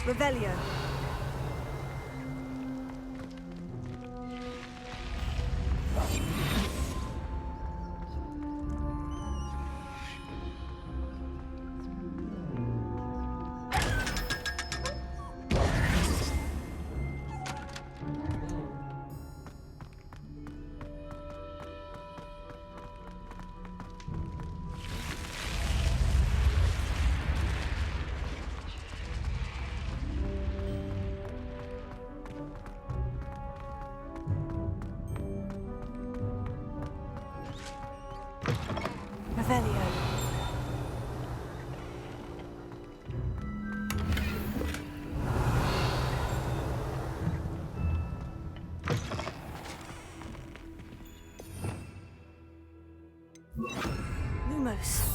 Revelio. Revelio. Lumos.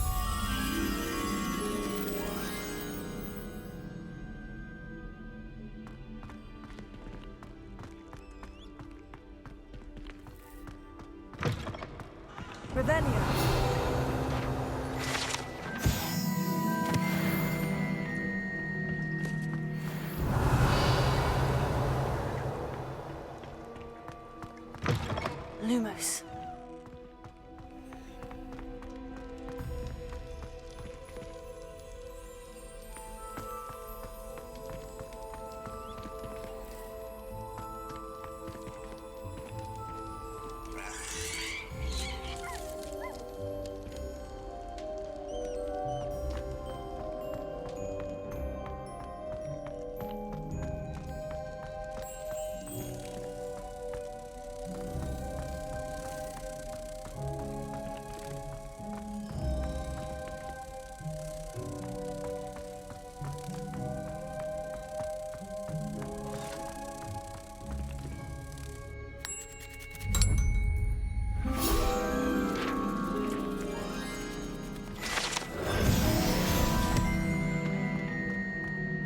Revelio. Lumos.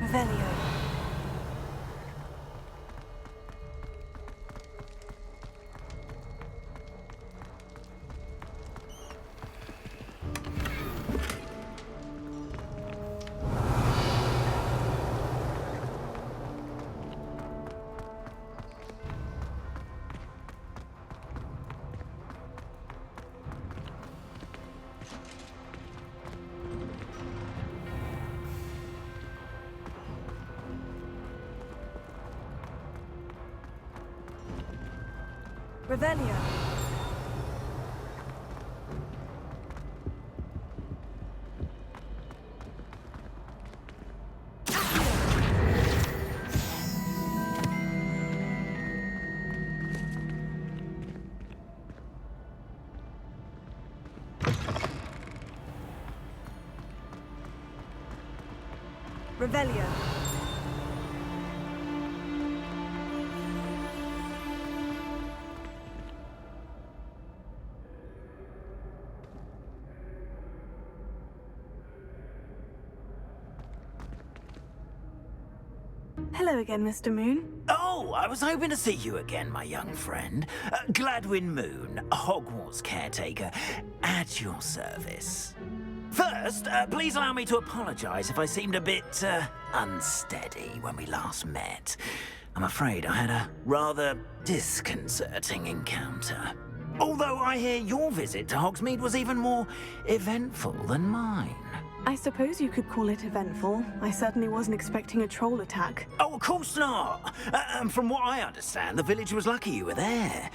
Revelio. Revelio. Revelio. Hello again, Mr. Moon. Oh, I was hoping to see you again, my young friend. Gladwin Moon, Hogwarts caretaker, at your service. First, please allow me to apologize if I seemed a bit, unsteady when we last met. I'm afraid I had a rather disconcerting encounter. Although I hear your visit to Hogsmeade was even more eventful than mine. I suppose you could call it eventful. I certainly wasn't expecting a troll attack. Oh, of course not! And from what I understand, the village was lucky you were there.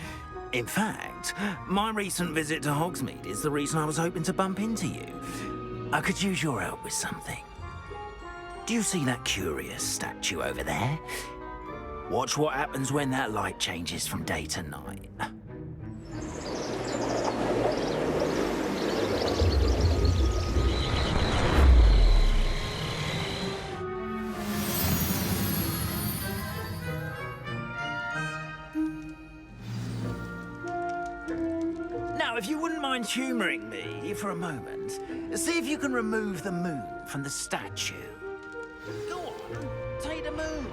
In fact, my recent visit to Hogsmeade is the reason I was hoping to bump into you. I could use your help with something. Do you see that curious statue over there? Watch what happens when that light changes from day to night. Now, if you wouldn't mind humoring me for a moment, see if you can remove the moon from the statue. Go on, take the moon.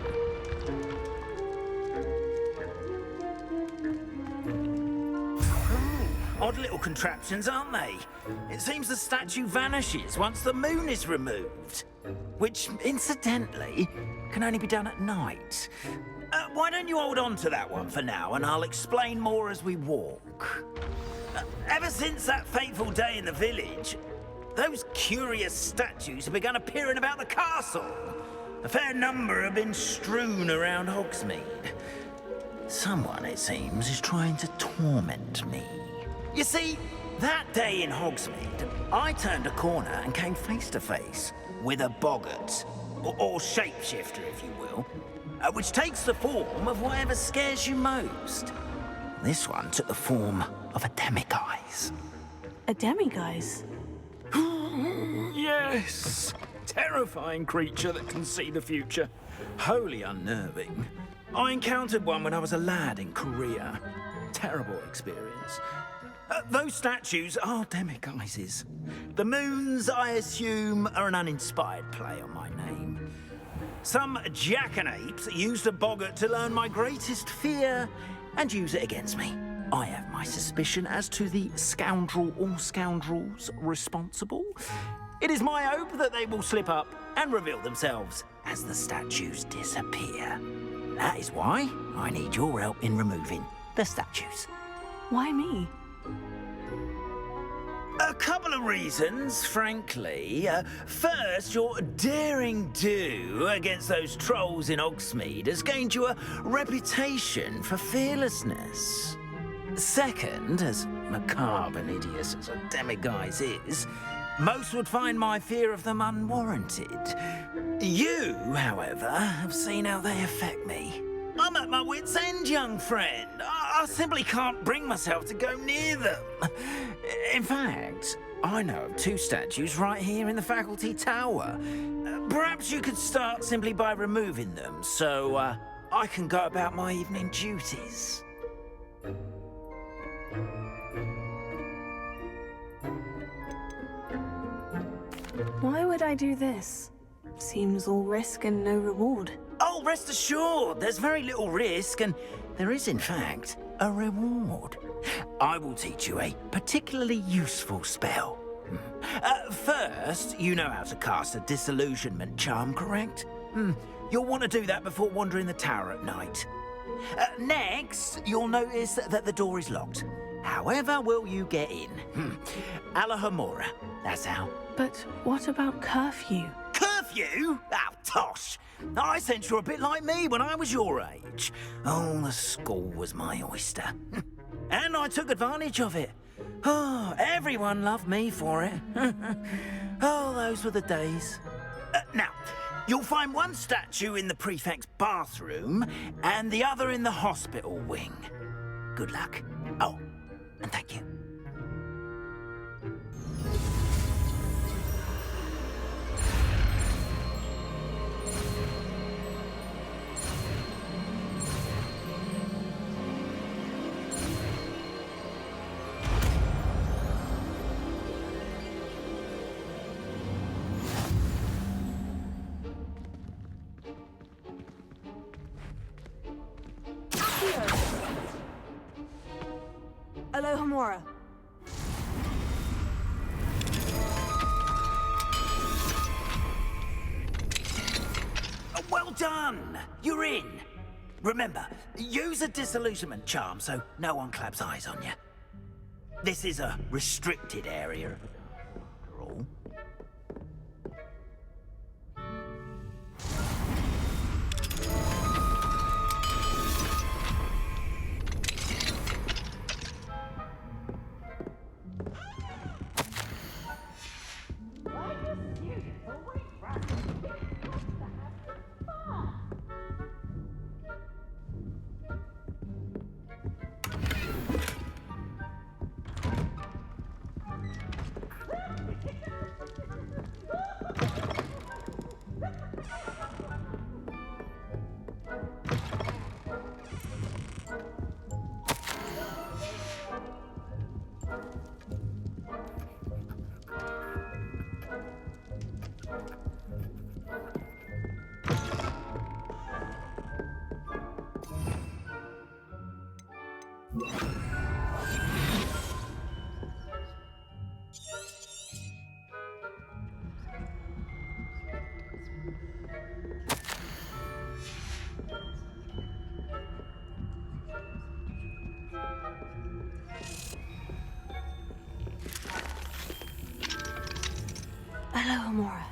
odd little contraptions, aren't they? It seems the statue vanishes once the moon is removed. Which, incidentally, can only be done at night. Why don't you hold on to that one for now, and I'll explain more as we walk. Ever since that fateful day in the village, those curious statues have begun appearing about the castle. A fair number have been strewn around Hogsmeade. Someone, it seems, is trying to torment me. You see, that day in Hogsmeade, I turned a corner and came face to face with a boggart, or shapeshifter, if you will, which takes the form of whatever scares you most. This one took the form of a demiguise. A demiguise? Yes! Terrifying creature that can see the future. Wholly unnerving. I encountered one when I was a lad in Korea. Terrible experience. Those statues are demiguises. The moons, I assume, are an uninspired play on my name. Some jackanapes used a boggart to learn my greatest fear and use it against me. I have my suspicion as to the scoundrel or scoundrels responsible. It is my hope that they will slip up and reveal themselves as the statues disappear. That is why I need your help in removing the statues. Why me? A couple of reasons, frankly. First, your daring do against those trolls in Hogsmeade has gained you a reputation for fearlessness. Second, as macabre and hideous as a demiguise is, most would find my fear of them unwarranted. You, however, have seen how they affect me. I'm at my wit's end, young friend. I simply can't bring myself to go near them. In fact, I know of two statues right here in the faculty tower. Perhaps you could start simply by removing them, so I can go about my evening duties. Why would I do this? Seems all risk and no reward. Oh, rest assured, there's very little risk, and there is, in fact, a reward. I will teach you a particularly useful spell. First, you know how to cast a disillusionment charm, correct? You'll want to do that before wandering the tower at night. Next, you'll notice that the door is locked. However will you get in? Alahomora, that's how. But what about curfew? Curfew? Oh, tosh. I sense you're a bit like me when I was your age. Oh, the school was my oyster. And I took advantage of it. Oh, everyone loved me for it. Oh, those were the days. Now, you'll find one statue in the prefect's bathroom and the other in the hospital wing. Good luck. Oh, and thank you. Alohomora. Well done! You're in. Remember, use a disillusionment charm so no one claps eyes on you. This is a restricted area, after all. Hello, Amora.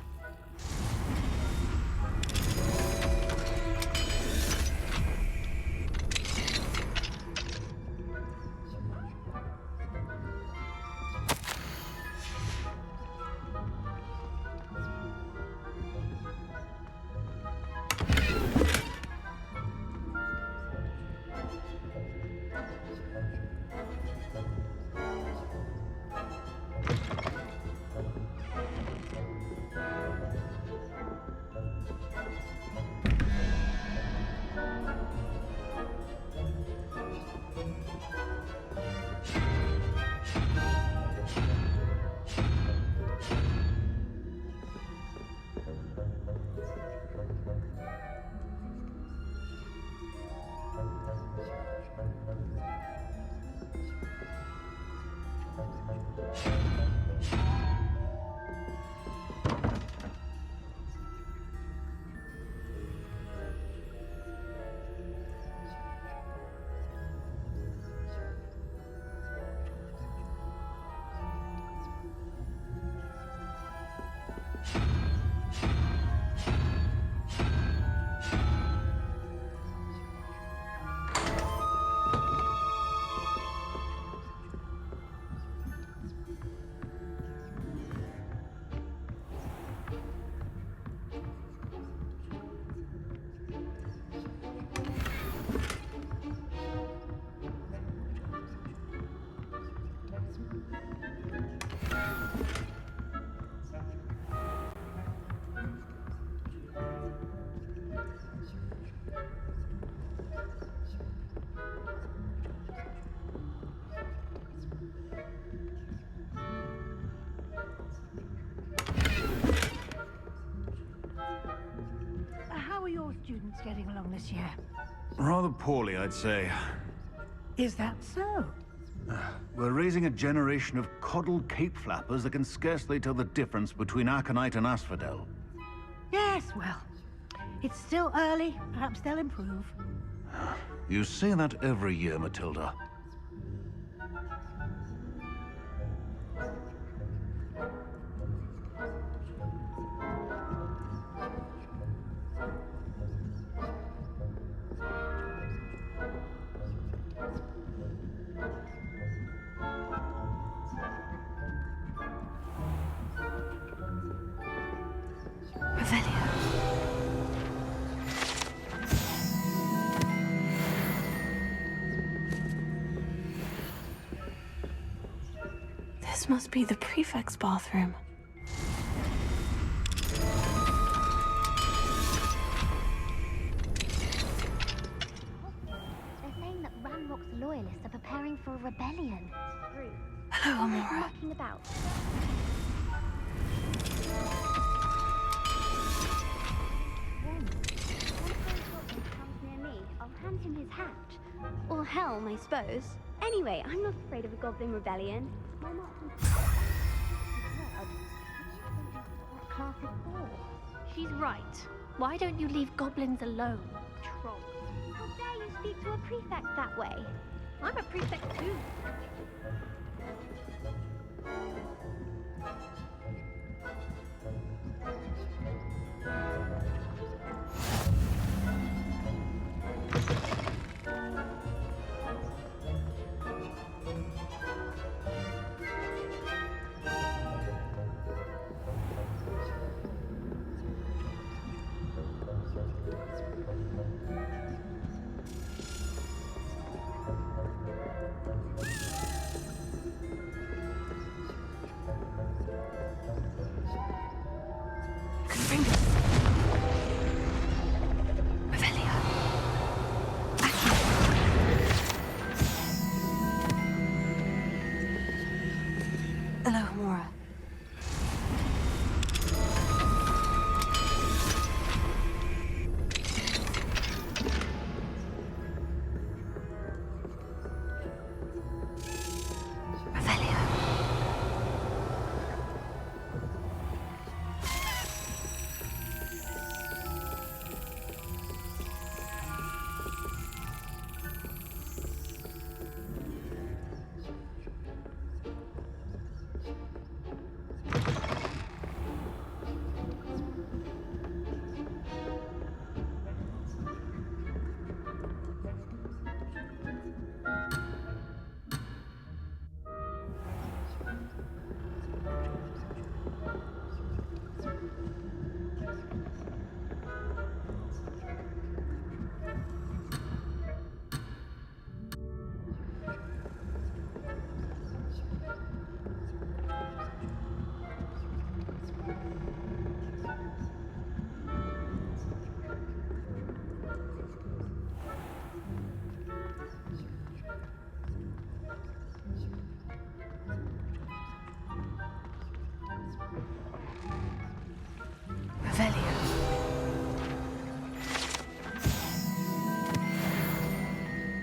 How are your students getting along this year? Rather poorly, I'd say. Is that so? We're raising a generation of coddled cape flappers that can scarcely tell the difference between aconite and asphodel. Yes, well, it's still early. Perhaps they'll improve. You say that every year, Matilda. This must be the prefect's bathroom. They're saying that Ranrock's loyalists are preparing for a rebellion. Hello, Always Amora. mucking about. When comes near me, I'll hand him his hat. Or helm, I suppose. Anyway, I'm not afraid of a goblin rebellion. My class is for. She's right. Why don't you leave goblins alone, trolls? How dare you speak to a prefect that way? I'm a prefect too. Hello, Amora.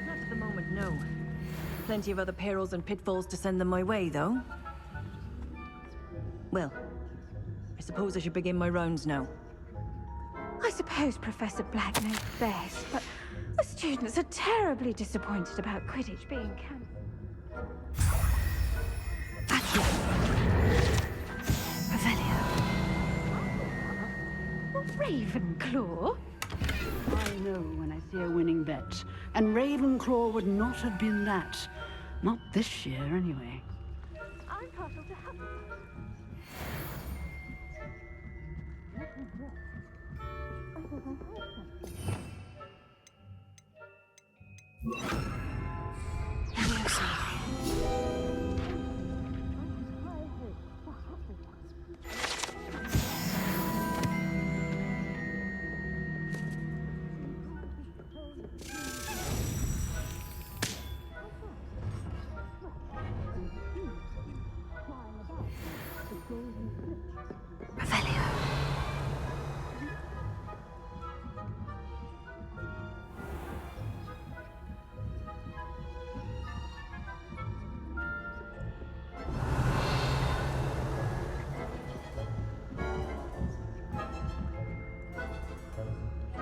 Not at the moment, no. Plenty of other perils and pitfalls to send them my way, though. Well, I suppose I should begin my rounds now. I suppose Professor Black knows best, but the students are terribly disappointed about Quidditch being cancelled. Revelio. Ravenclaw? I know when I see a winning bet, and Ravenclaw would not have been that. Not this year, anyway. I'm partial to Hufflepuff.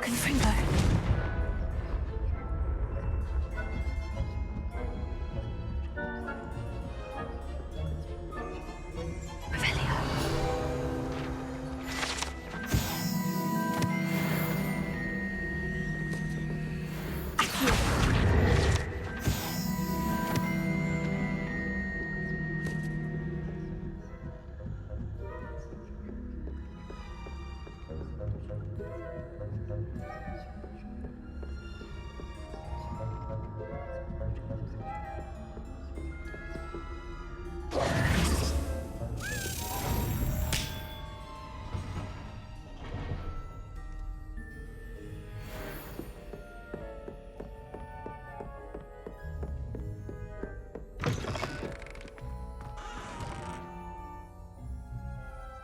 Confringo. Revelio.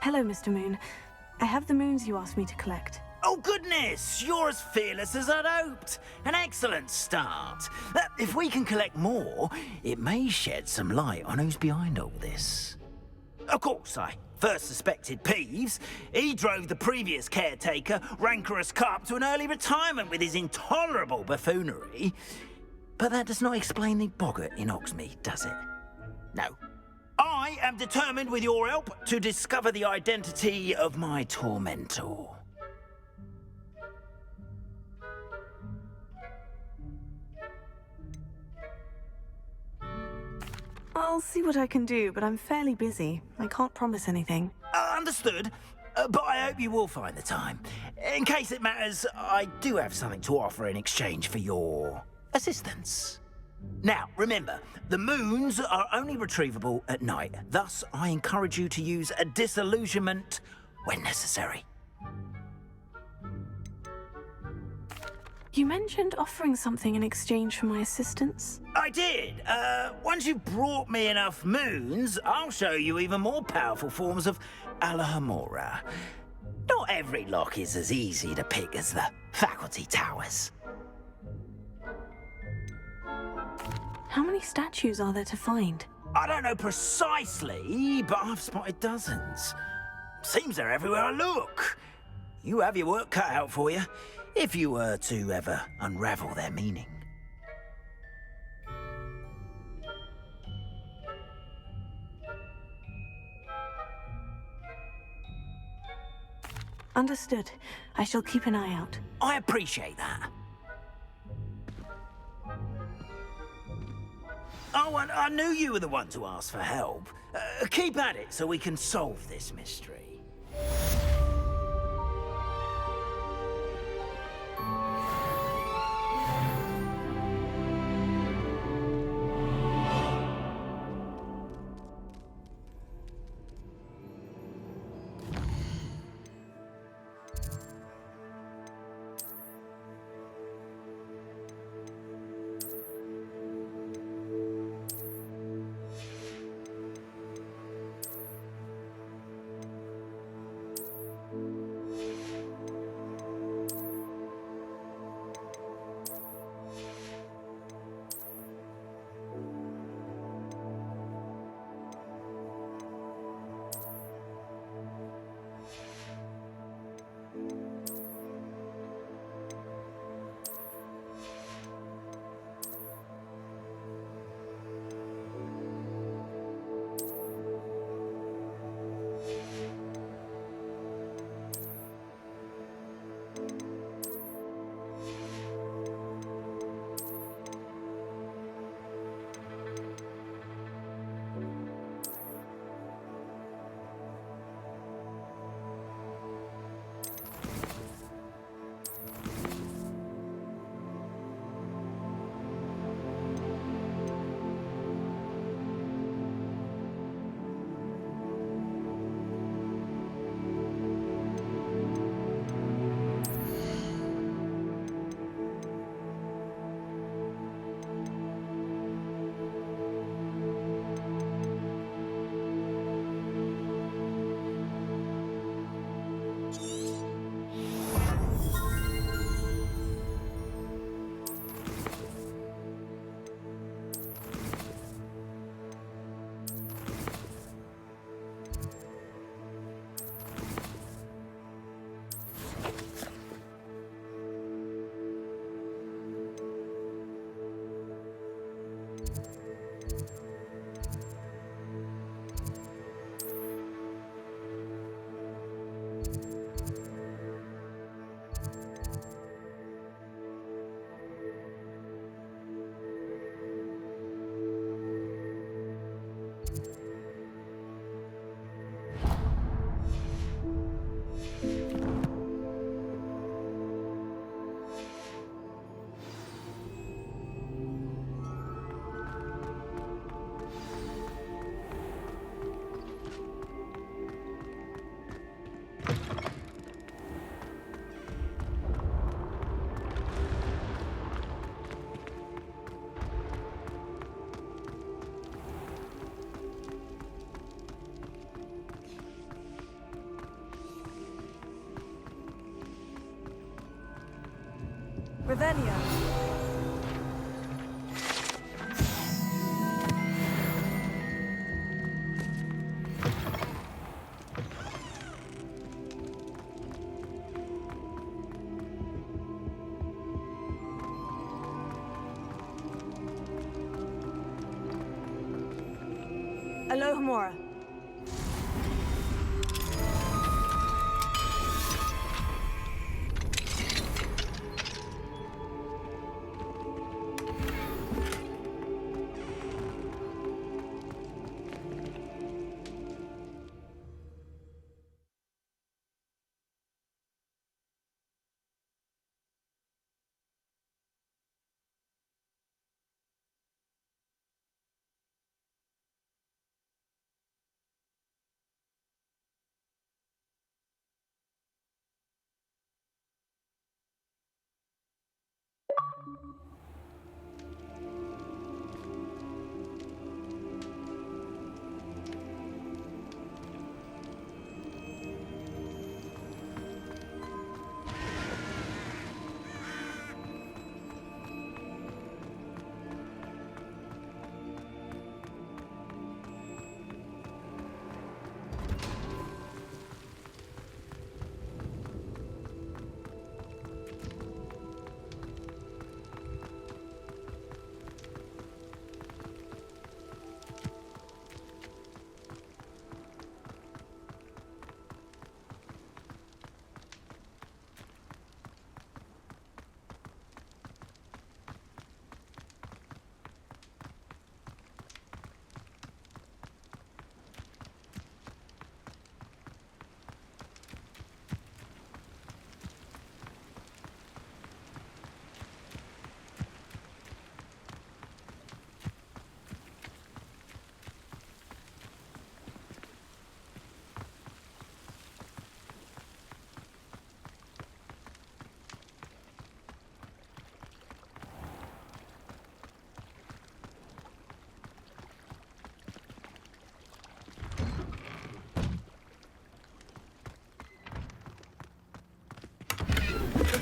Hello, Mr. Moon. I have the moons you asked me to collect. Oh, goodness! You're as fearless as I'd hoped. An excellent start. If we can collect more, it may shed some light on who's behind all this. Of course, I first suspected Peeves. He drove the previous caretaker, Rancorous Carp, to an early retirement with his intolerable buffoonery. But that does not explain the boggart in Hogsmeade, does it? No. I am determined, with your help, to discover the identity of my tormentor. I'll see what I can do, but I'm fairly busy. I can't promise anything. Understood. But I hope you will find the time. In case it matters, I do have something to offer in exchange for your assistance. Now, remember, the moons are only retrievable at night. Thus, I encourage you to use a disillusionment when necessary. You mentioned offering something in exchange for my assistance? I did. Once you've brought me enough moons, I'll show you even more powerful forms of Alohomora. Not every lock is as easy to pick as the faculty towers. How many statues are there to find? I don't know precisely, but I've spotted dozens. Seems they're everywhere I look. You have your work cut out for you, if you were to ever unravel their meaning. Understood. I shall keep an eye out. I appreciate that. Oh, and I knew you were the one to ask for help. Keep at it so we can solve this mystery. Revelio. Alohomora.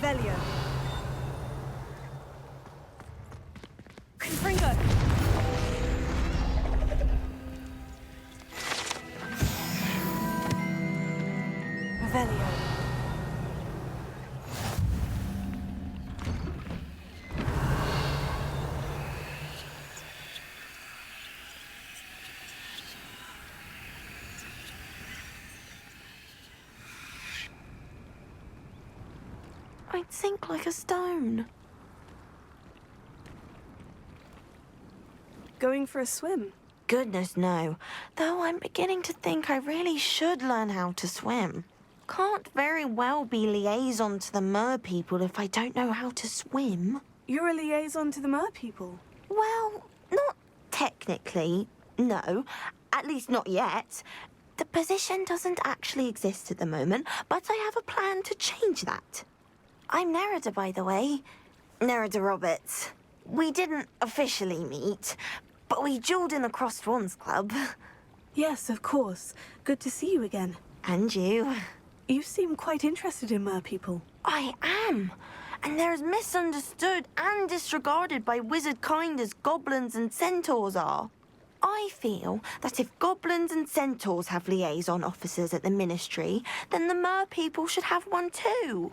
Revelio. Confringo. Revelio. I'd sink like a stone. Going for a swim? Goodness, no. Though I'm beginning to think I really should learn how to swim. Can't very well be liaison to the mer people if I don't know how to swim. You're a liaison to the mer people? Well, not technically, no. At least not yet. The position doesn't actually exist at the moment, but I have a plan to change that. I'm Nerida, by the way. Nerida Roberts. We didn't officially meet, but we duelled in the Crossed Swans Club. Yes, of course. Good to see you again. And you. You seem quite interested in mer people. I am. And they're as misunderstood and disregarded by wizard kind as goblins and centaurs are. I feel that if goblins and centaurs have liaison officers at the Ministry, then the mer people should have one too.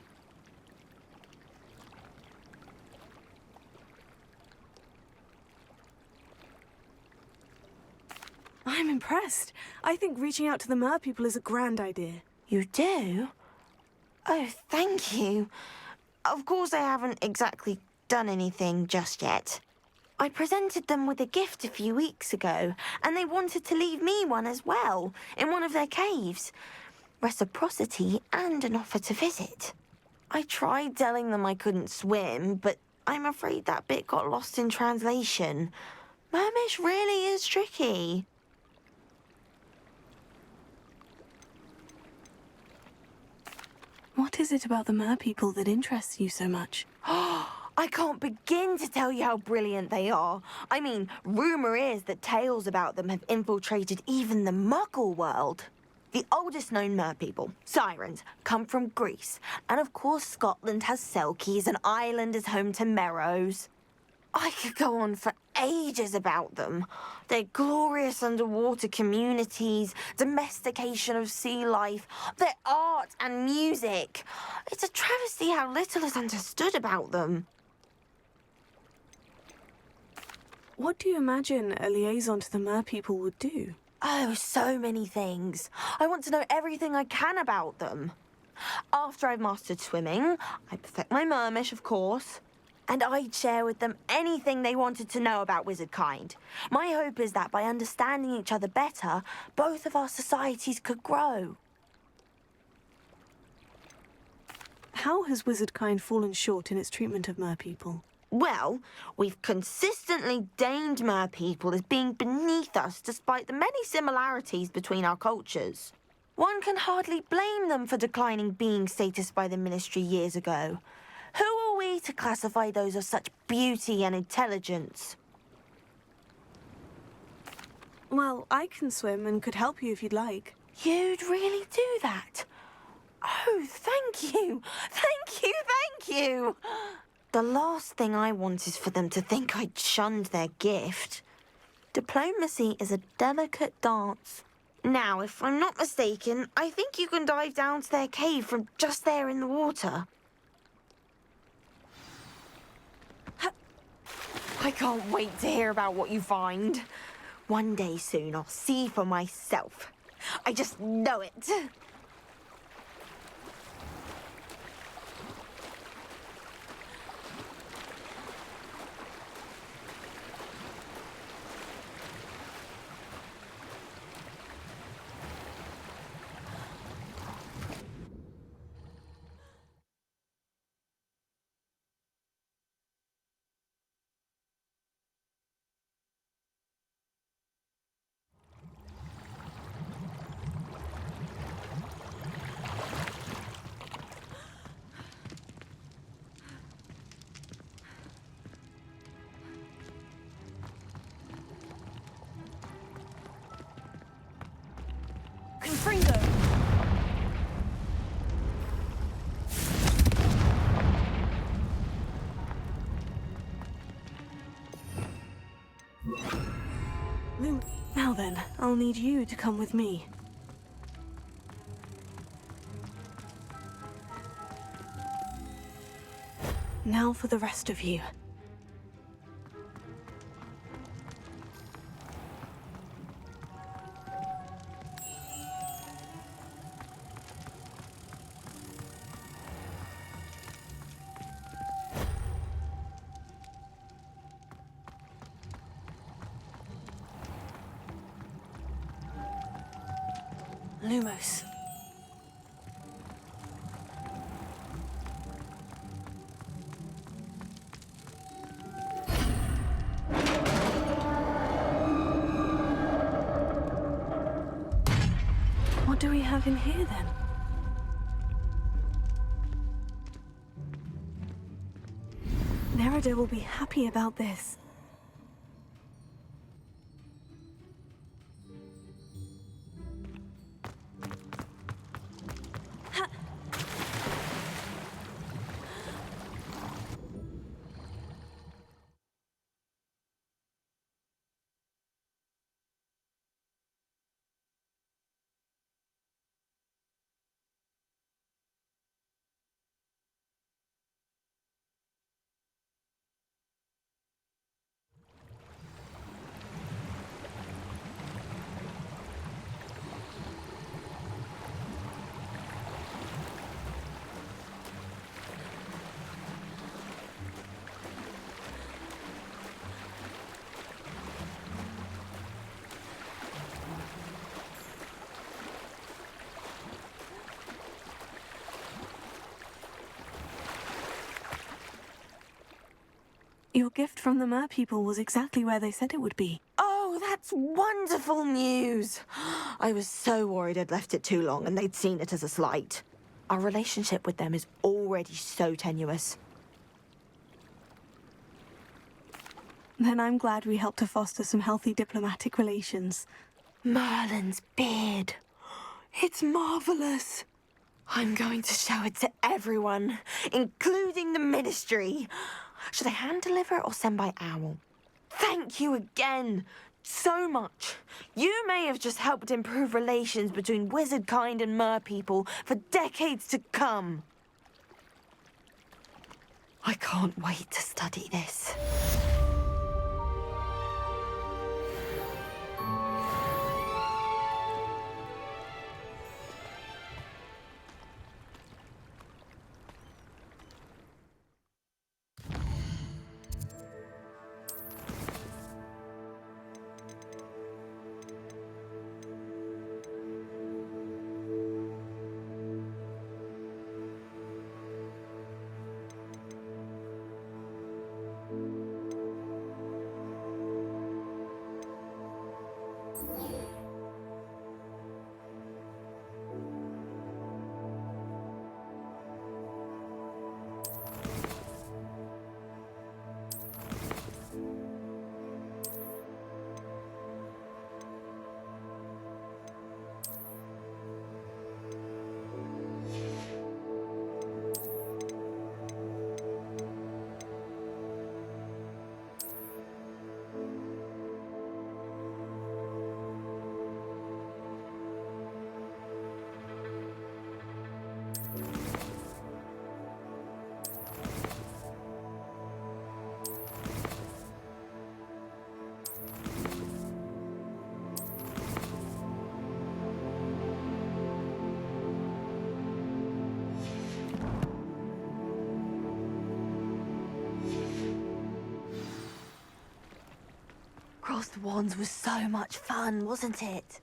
I'm impressed. I think reaching out to the mer people is a grand idea. You do? Oh, thank you. Of course I haven't exactly done anything just yet. I presented them with a gift a few weeks ago, and they wanted to leave me one as well, in one of their caves. Reciprocity and an offer to visit. I tried telling them I couldn't swim, but I'm afraid that bit got lost in translation. Mermish really is tricky. What is it about the mer people that interests you so much? I can't begin to tell you how brilliant they are. I mean, rumour is that tales about them have infiltrated even the Muggle world. The oldest known merpeople, sirens, come from Greece. And of course Scotland has Selkies and Ireland is home to Merrows. I could go on for ages about them. Their glorious underwater communities, domestication of sea life, their art and music. It's a travesty how little is understood about them. What do you imagine a liaison to the merpeople would do? Oh, so many things. I want to know everything I can about them. After I've mastered swimming, I perfect my mermish, of course. And I'd share with them anything they wanted to know about wizard kind. My hope is that by understanding each other better, both of our societies could grow. How has wizard kind fallen short in its treatment of merpeople? Well, we've consistently deigned merpeople as being beneath us despite the many similarities between our cultures. One can hardly blame them for declining being status by the Ministry years ago. Who are we to classify those of such beauty and intelligence? Well, I can swim and could help you if you'd like. You'd really do that? Oh, thank you! Thank you, thank you! The last thing I want is for them to think I'd shunned their gift. Diplomacy is a delicate dance. Now, if I'm not mistaken, I think you can dive down to their cave from just there in the water. I can't wait to hear about what you find. One day soon, I'll see for myself. I just know it. Confringo! Now then, I'll need you to come with me. Now for the rest of you. Lumos. What do we have in here, then? Nerida will be happy about this. Your gift from the merpeople was exactly where they said it would be. Oh, that's wonderful news! I was so worried I'd left it too long and they'd seen it as a slight. Our relationship with them is already so tenuous. Then I'm glad we helped to foster some healthy diplomatic relations. Merlin's beard. It's marvelous. I'm going to show it to everyone, including the Ministry. Should I hand deliver it or send by owl? Thank you again so much. You may have just helped improve relations between wizard kind and mer people for decades to come. I can't wait to study this. Crossed Wands was so much fun, wasn't it?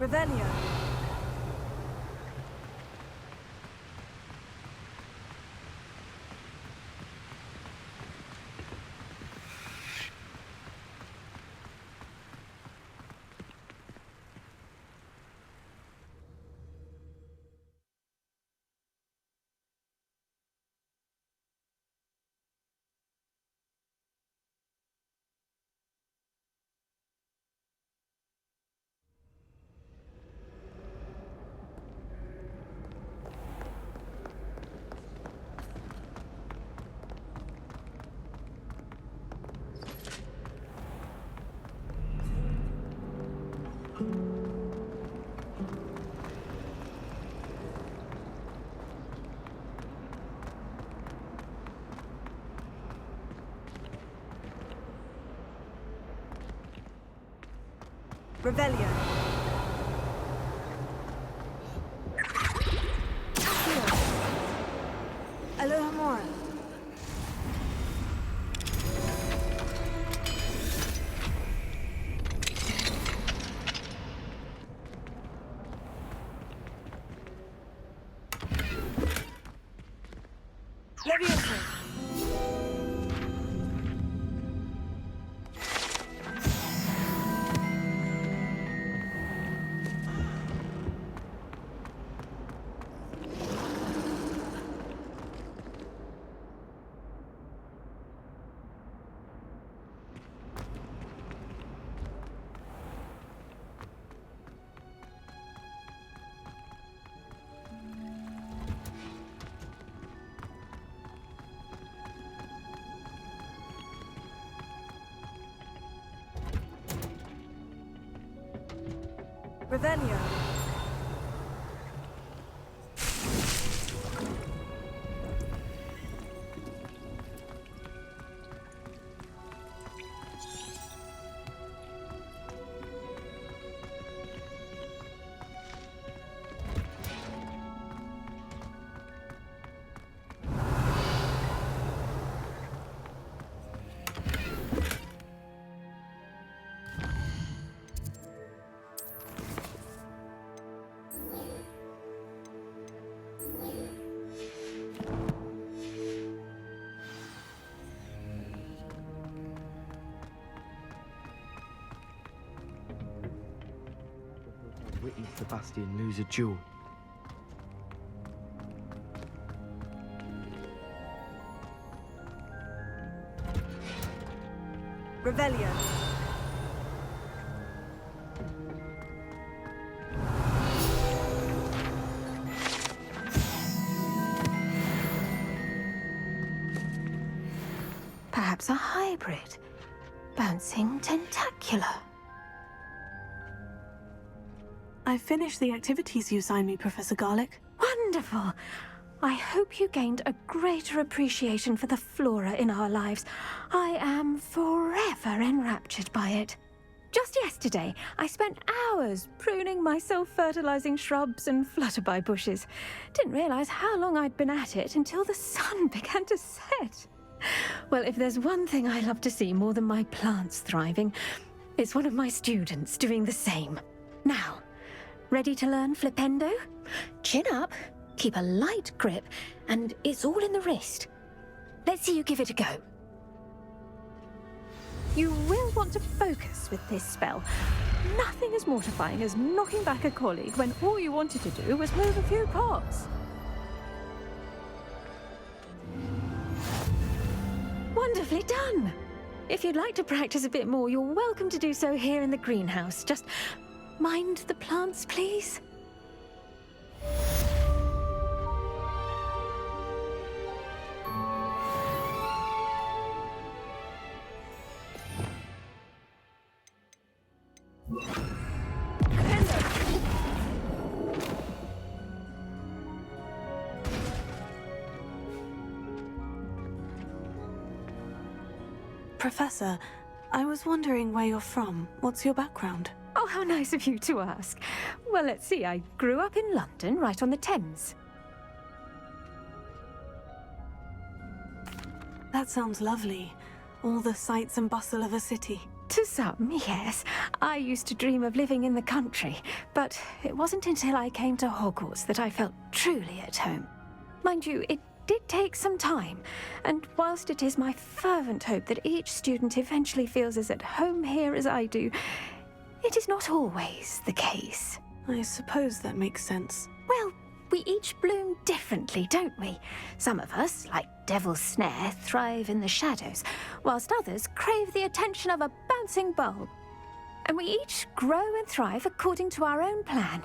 Revelio. Revelio. Aloha Mora. Leviosa. Revelio. Witness Sebastian lose a duel. Revelio. Perhaps a hybrid. Bouncing tentacular. I finished the activities you assigned me, Professor Garlick. Wonderful! I hope you gained a greater appreciation for the flora in our lives. I am forever enraptured by it. Just yesterday, I spent hours pruning my self-fertilizing shrubs and flutterby bushes. Didn't realize how long I'd been at it until the sun began to set. Well, if there's one thing I love to see more than my plants thriving, it's one of my students doing the same. Now, ready to learn Flipendo? Chin up, keep a light grip, and it's all in the wrist. Let's see you give it a go. You will want to focus with this spell. Nothing as mortifying as knocking back a colleague when all you wanted to do was move a few pots. Wonderfully done! If you'd like to practice a bit more, you're welcome to do so here in the greenhouse. Just mind the plants, please. Professor, I was wondering where you're from. What's your background? Oh, how nice of you to ask. Well, let's see. I grew up in London, right on the Thames. That sounds lovely. All the sights and bustle of a city. To some, yes. I used to dream of living in the country, but it wasn't until I came to Hogwarts that I felt truly at home. Mind you, it did take some time, and whilst it is my fervent hope that each student eventually feels as at home here as I do, it is not always the case. I suppose that makes sense. Well, we each bloom differently, don't we? Some of us, like Devil's Snare, thrive in the shadows, whilst others crave the attention of a bouncing bulb. And we each grow and thrive according to our own plan.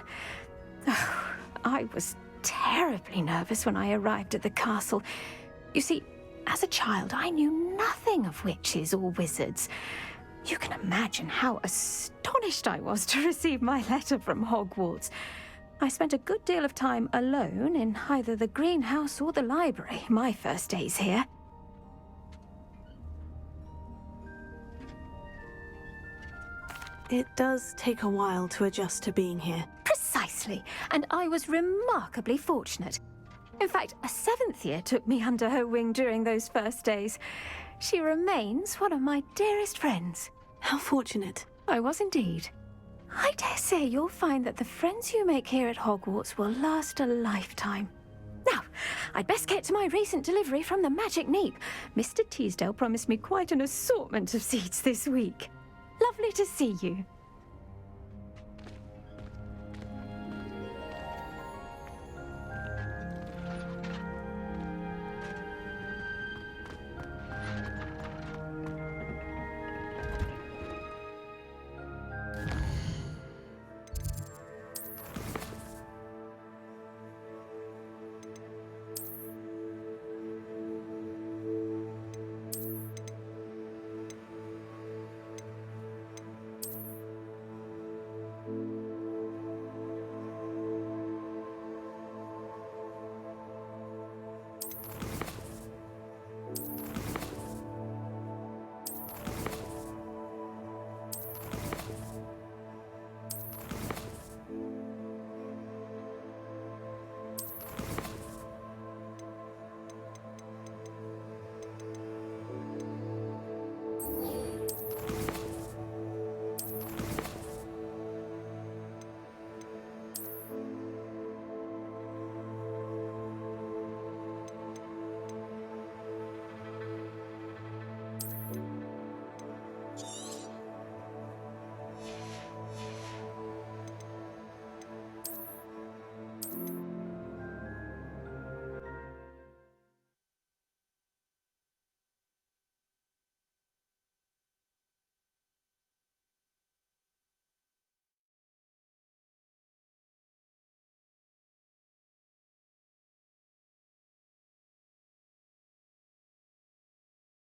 Oh, I was terribly nervous when I arrived at the castle. You see, as a child, I knew nothing of witches or wizards. You can imagine how astonished I was to receive my letter from Hogwarts. I spent a good deal of time alone in either the greenhouse or the library my first days here. It does take a while to adjust to being here. Precisely, and I was remarkably fortunate. In fact, a 7th year took me under her wing during those first days. She remains one of my dearest friends. How fortunate. I was indeed. I dare say you'll find that the friends you make here at Hogwarts will last a lifetime. Now, I'd best get to my recent delivery from the Magic Neep. Mr. Teasdale promised me quite an assortment of seeds this week. Lovely to see you.